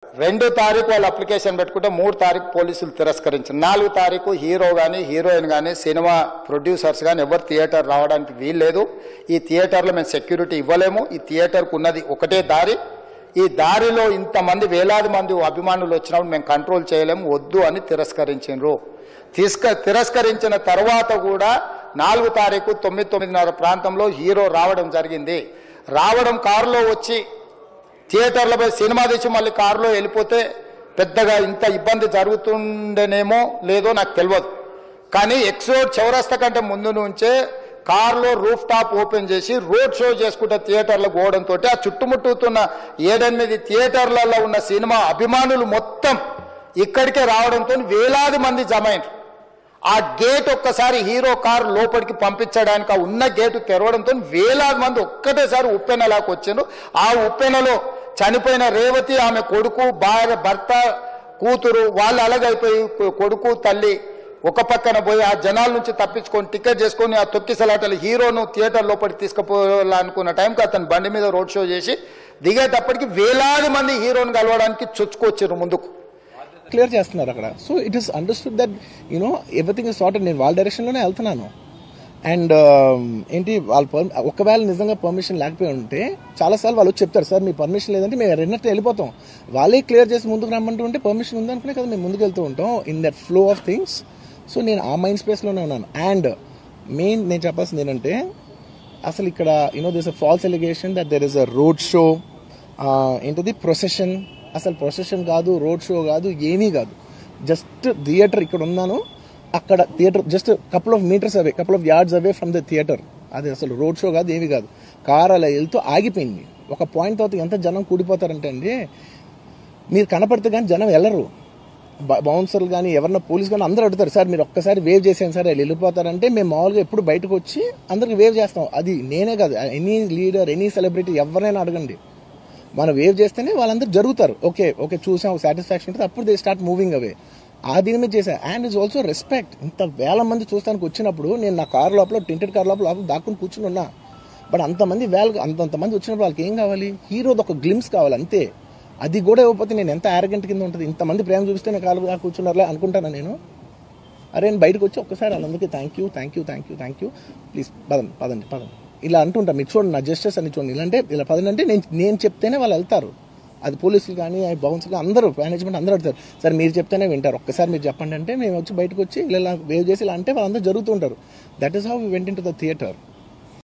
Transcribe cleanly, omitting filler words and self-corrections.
2 తారీఖు వాళ్ళు అప్లికేషన్ పెట్టుకుంటే 3 తారీఖు పోలీసులు తిరస్కరించారు. 4 తారీఖు హీరో కానీ హీరోయిన్ కానీ సినిమా ప్రొడ్యూసర్స్ కానీ ఎవరు థియేటర్ రావడానికి వీల్లేదు. ఈ థియేటర్లో మేము సెక్యూరిటీ ఇవ్వలేము. ఈ థియేటర్కు ఉన్నది ఒకటే దారి. ఈ దారిలో ఇంతమంది వేలాది మంది అభిమానులు వచ్చినప్పుడు మేము కంట్రోల్ చేయలేము, వద్దు అని తిరస్కరించారు. తిరస్కరించిన తర్వాత కూడా 4 తారీఖు 9:30 ప్రాంతంలో హీరో రావడం జరిగింది. రావడం కారులో వచ్చి థియేటర్లో పోయి సినిమా తెచ్చి మళ్ళీ కారులో వెళ్ళిపోతే పెద్దగా ఇంత ఇబ్బంది జరుగుతుండేనేమో లేదో నాకు తెలియదు. కానీ ఎక్స్రోడ్ చౌరస్తా కంటే ముందు నుంచే కారులో రూఫ్ టాప్ ఓపెన్ చేసి రోడ్ షో చేసుకుంటే థియేటర్లకు పోవడంతో ఆ చుట్టుముట్టుతున్న 7-8 థియేటర్లలో ఉన్న సినిమా అభిమానులు మొత్తం ఇక్కడికే రావడంతో వేలాది మంది జమ అయినారు. ఆ గేట్ ఒక్కసారి హీరో కారు లోపలికి పంపించడానికి ఆ ఉన్న గేటు తెరవడంతో వేలాది మంది ఒక్కటేసారి ఉప్పెనలాకి వచ్చారు. ఆ ఉప్పెనలో చనిపోయిన రేవతి, ఆమె కొడుకు, భార్య, భర్త, కూతురు వాళ్ళు అలాగైపోయి కొడుకు తల్లి ఒక పక్కన పోయి ఆ జనాల నుంచి తప్పించుకొని టికెట్ చేసుకొని ఆ తొక్కిసలాటలు హీరోను థియేటర్ లోపలికి తీసుకుపోవాలనుకున్న టైంకి అతను బండి మీద రోడ్ షో చేసి దిగేటప్పటికి వేలాది మంది హీరోని కలవడానికి చొచ్చుకొచ్చారు ముందుకు. క్లియర్ చేస్తున్నారు అక్కడ. So it is understood that everything is sorted. నేను వాళ్ళ డైరెక్షన్లోనే వెళ్తున్నాను. అండ్ ఏంటి వాళ్ళ ఒకవేళ నిజంగా పర్మిషన్ లేకపోయి ఉంటే చాలాసార్లు వాళ్ళు వచ్చి చెప్తారు, సార్ మీ పర్మిషన్ లేదంటే మేము రెండట్టు వెళ్ళిపోతాం. వాళ్ళే క్లియర్ చేసి ముందుకు రమ్మంటూ ఉంటే పర్మిషన్ ఉందనుకునే కదా మేము ముందుకు వెళ్తూ ఉంటాం in that flow of things. So నేను ఆ మైండ్ స్పేస్లోనే ఉన్నాను. అండ్ మెయిన్ నేను చెప్పాల్సింది ఏంటంటే అసలు ఇక్కడ this a false allegation that there is a road show, ఏంటది ప్రొసెషన్. అసలు ప్రొసెషన్ కాదు, రోడ్ షో కాదు, ఏమీ కాదు. జస్ట్ థియేటర్ ఇక్కడ ఉన్నాను, అక్కడ theatre just couple of metres away, couple of yards away from the theatre. అది అసలు రోడ్ షో కాదు, ఏమీ కాదు. కార్ అలా వెళ్తూ ఆగిపోయింది. ఒక పాయింట్ తర్వాత ఎంత జనం కూడిపోతారంటే అండి, మీరు కనపడితే కానీ జనం వెళ్ళరు. బౌన్సర్లు కానీ ఎవరన్నా పోలీస్ కానీ అందరూ అడుగుతారు, సార్ మీరు ఒక్కసారి వేవ్ చేసాను సార్ వాళ్ళు వెళ్ళిపోతారంటే మేము మామూలుగా ఎప్పుడు బయటకు వచ్చి అందరికి వేవ్ చేస్తాం. అది నేనే కాదు, ఎనీ లీడర్, ఎనీ సెలబ్రిటీ ఎవరైనా అడగండి, మనం వేవ్ చేస్తేనే వాళ్ళందరూ జరుగుతారు. ఓకే ఓకే చూసాం, సాటిస్ఫాక్షన్ ఉంటుంది, అప్పుడు దే స్టార్ట్ మూవింగ్ అవే. ఆ దీని మీద చేశాను. And it's also respect. ఇంత వేల మంది చూస్తానికి వచ్చినప్పుడు నేను నా కారు లోపల, టెంటెడ్ కార్ లోపల దాక్కుని కూర్చుని ఉన్నా. బట్ అంతమంది అంతమంది వచ్చినప్పుడు వాళ్ళకి ఏం కావాలి? హీరోది ఒక గ్లిమ్స్ కావాలి అంతే. అది కూడా ఇవ్వకపోతే నేను ఎంత యారగెంట్ కింద ఉంటుంది. ఇంతమంది ప్రేమ చూపిస్తే నేను కారు కూర్చున్నారులే అనుకుంటాను నేను. అరే నేను బయటకు వచ్చి ఒక్కసారి వాళ్ళందరికీ థ్యాంక్ యూ ప్లీజ్ పదండి ఇలా అంటుంటా. మీరు చూడండి నా జస్టిస్ అని చూడండి. ఇలాంటే ఇలా పదండి నేను చెప్తేనే వాళ్ళు వెళ్తారు. అది పోలీసులు కానీ బౌన్సర్లు అందరూ, మేనేజ్మెంట్ అందరూ అడుగుతారు, సార్ మీరు చెప్తేనే వింటారు, ఒక్కసారి మీరు చెప్పండి అంటే మేము వచ్చి బయటకు వచ్చి ఇలా వేవ్ చేసి ఇలా అంటే వాళ్ళందరూ జరుగుతూ ఉంటారు. That is how we went into the theatre.